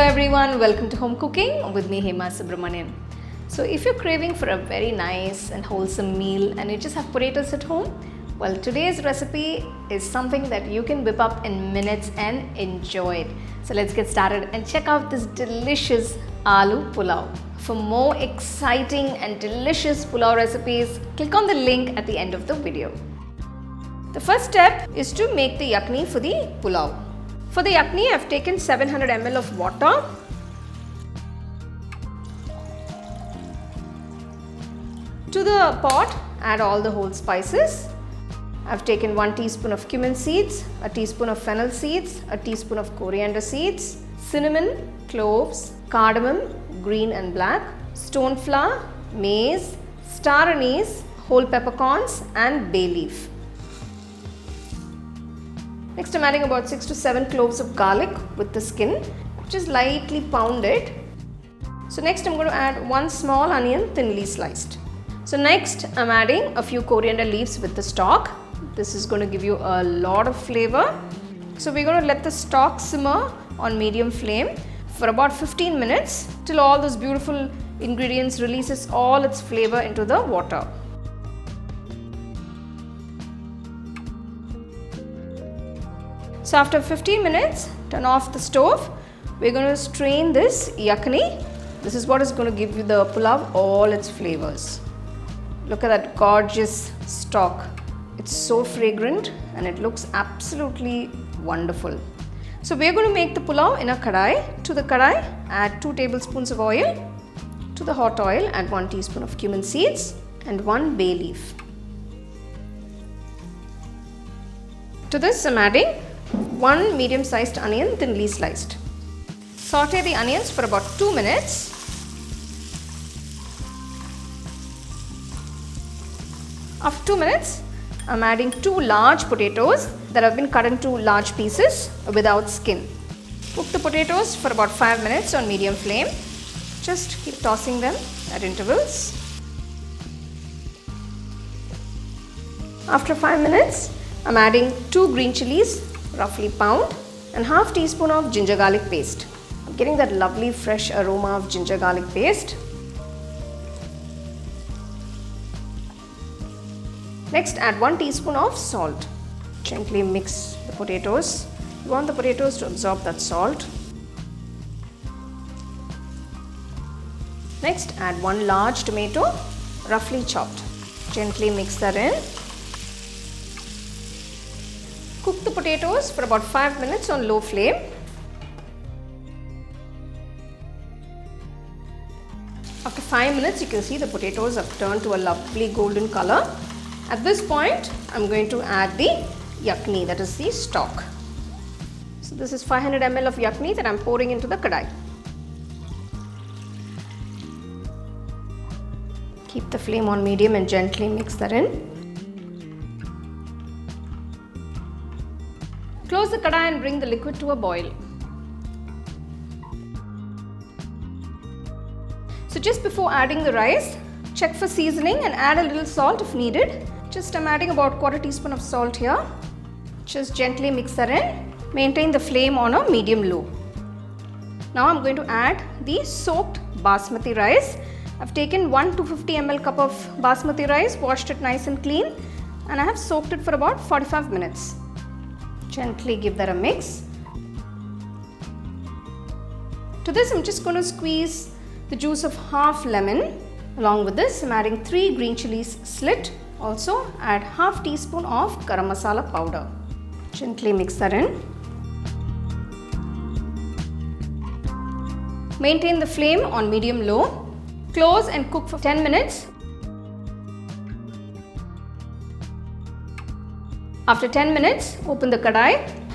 Hello everyone, welcome to Home Cooking with me Hema Subramanian. So if you're craving for a very nice and wholesome meal and you just have potatoes at home, well, today's recipe is something that you can whip up in minutes and enjoy it. So let's get started and check out this delicious Aloo Pulao. For more exciting and delicious pulao recipes, click on the link at the end of the video. The first step is to make the yakhni for the pulao. For the yakhni, I've taken 700 ml of water. To the pot, add all the whole spices. I've taken 1 teaspoon of cumin seeds, a teaspoon of fennel seeds, a teaspoon of coriander seeds, cinnamon, cloves, cardamom, green and black, stone flower, mace, star anise, whole peppercorns and bay leaf. Next, I'm adding about 6 to 7 cloves of garlic with the skin. Just lightly pound it. So next I'm going to add 1 small onion thinly sliced. So next I'm adding a few coriander leaves with the stalk. This is going to give you a lot of flavor. So we're going to let the stalk simmer on medium flame for about 15 minutes till all those beautiful ingredients releases all its flavor into the water. So after 15 minutes, turn off the stove. We're going to strain this yakhni. This is what is going to give you the pulao all its flavors. Look at that gorgeous stalk. It's so fragrant and it looks absolutely wonderful. So we're going to make the pulao in a kadai. To the kadai, add 2 tablespoons of oil. To the hot oil, add 1 teaspoon of cumin seeds and 1 bay leaf. To this, I'm adding 1 medium-sized onion thinly sliced. Saute the onions for about 2 minutes. After 2 minutes, I'm adding 2 large potatoes that have been cut into large pieces without skin. Cook the potatoes for about 5 minutes on medium flame. Just keep tossing them at intervals. After 5 minutes, I'm adding 2 green chilies, roughly pound, and half teaspoon of ginger garlic paste. I'm getting that lovely fresh aroma of ginger garlic paste. Next, add 1 teaspoon of salt. Gently mix the potatoes. You want the potatoes to absorb that salt. Next, add 1 large tomato, roughly chopped. Gently mix that in. Cook the potatoes for about 5 minutes on low flame. After 5 minutes, you can see the potatoes have turned to a lovely golden color. At this point, I'm going to add the yakhni, that is the stock. So this is 500 ml of yakhni that I'm pouring into the kadai. Keep the flame on medium and gently mix that in. Close the kadai and bring the liquid to a boil. So just before adding the rice, check for seasoning and add a little salt if needed. I'm adding about 1/4 teaspoon of salt here. Just gently mix that in. Maintain the flame on a medium-low. Now I'm going to add the soaked Basmati rice. I've taken 1 250 ml cup of Basmati rice, washed it nice and clean, and I have soaked it for about 45 minutes. Gently give that a mix. To this, I'm just going to squeeze the juice of half lemon. Along with this, I'm adding 3 green chilies slit. Also, add half teaspoon of Garam Masala powder. Gently mix that in. Maintain the flame on medium-low. Close and cook for 10 minutes. After 10 minutes, open the kadai.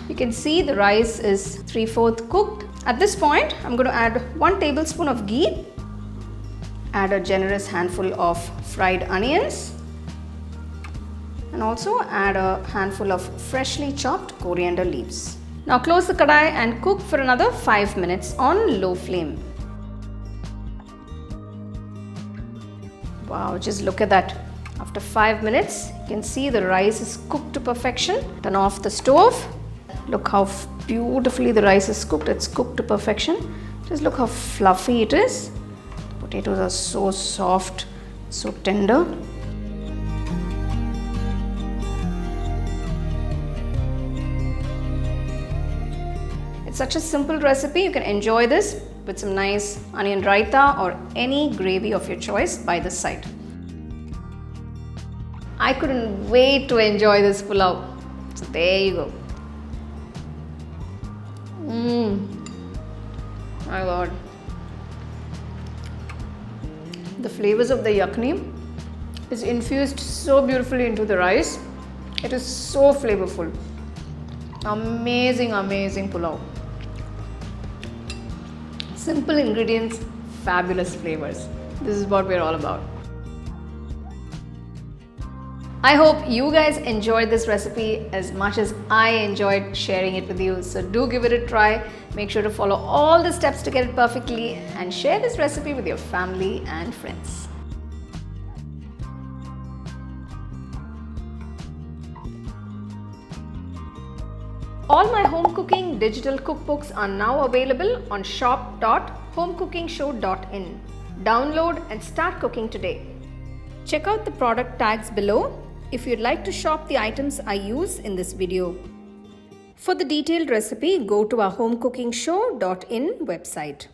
You can see the rice is 3/4 cooked. At this point, I'm going to add 1 tablespoon of ghee. Add a generous handful of fried onions. And also add a handful of freshly chopped coriander leaves. Now close the kadai and cook for another 5 minutes on low flame. Wow, just look at that. After 5 minutes, you can see the rice is cooked to perfection. Turn off the stove. Look how beautifully the rice is cooked. It's cooked to perfection. Just look how fluffy it is. Potatoes are so soft, so tender. It's such a simple recipe. You can enjoy this with some nice onion raita or any gravy of your choice by the side. I couldn't wait to enjoy this pulao. So there you go. My God. The flavors of the yakhni is infused so beautifully into the rice. It is so flavorful. Amazing, amazing pulao. Simple ingredients, fabulous flavors. This is what we're all about. I hope you guys enjoyed this recipe as much as I enjoyed sharing it with you. So do give it a try. Make sure to follow all the steps to get it perfectly and share this recipe with your family and friends. All my home cooking digital cookbooks are now available on shop.homecookingshow.in. Download and start cooking today. Check out the product tags below if you'd like to shop the items I use in this video. For the detailed recipe, go to our HomeCookingShow.in website.